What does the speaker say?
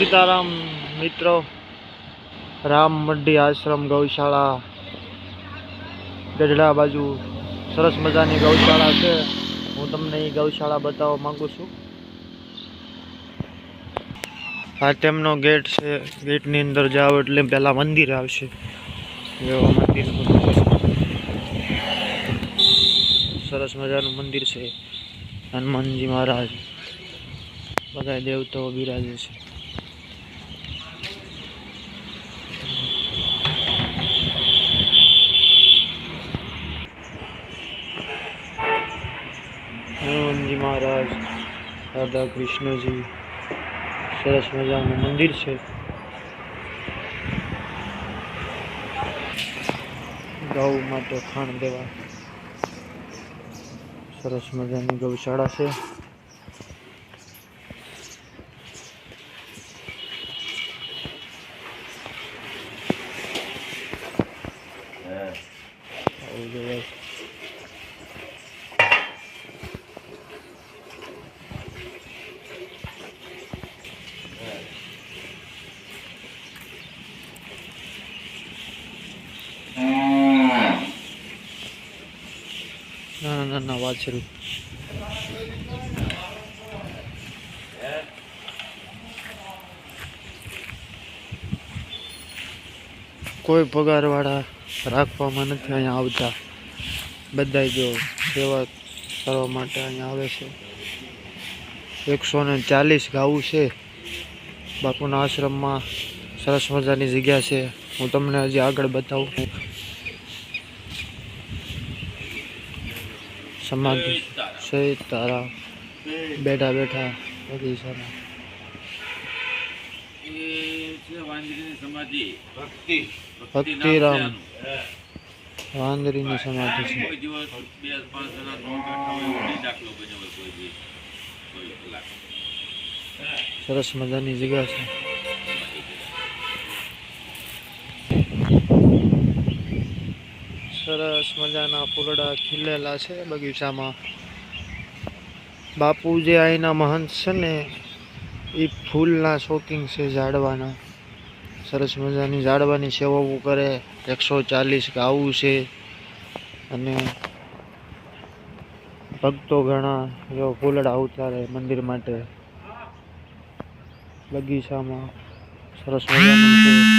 सीताराम मित्रों, राम मड्डी आश्रम गौशाला गढ़ड़ा बाजू सरस मजानी गौशाला है। हूँ तमने गौशाला बतावा मांगू छू। आ तेमनो गेट है। गेट नी अंदर जाओ एटले पहला मंदिर आवशे। मंदिर सरस मजानु मंदिर है। हनुमान जी महाराज बधा देवताओ बिराजे छे। हनुमान जी महाराज, राधा कृष्ण जी, सरस मजानु मंदिर है। गौ माटे खाण देवा सरस मजानी गौशाला है। ना ना वाछरू कोई पगार वाला राखवामां नथी अहींया आवता। बधाय जो सेवा करवा माटे अहींया आवे छे। 140 गाऊ छे। बापूना आश्रम में सरस मजानी जग्या छे। हूँ तमने हजी आगळ बतावुं। समाधि से तारा बैठा बैठा बगीचा में भक्तिराम वांदरी ની સમાધિ છે। સરસ મજાની જગ્યા છે। સરસ મજાના ફૂલડા ખીલેલા છે બગીચામાં। બાપુ જે અહીંના મહંત છે ને એ ફૂલના શોખીન છે, ઝાડવાના। સરસ મજાની ઝાડવાની સેવાઓ કરે। 140 ગાવું છે અને ભક્તો ઘણા જો ફૂલડા ઉતારે મંદિર માટે। બગીચામાં સરસ મજાનું છે।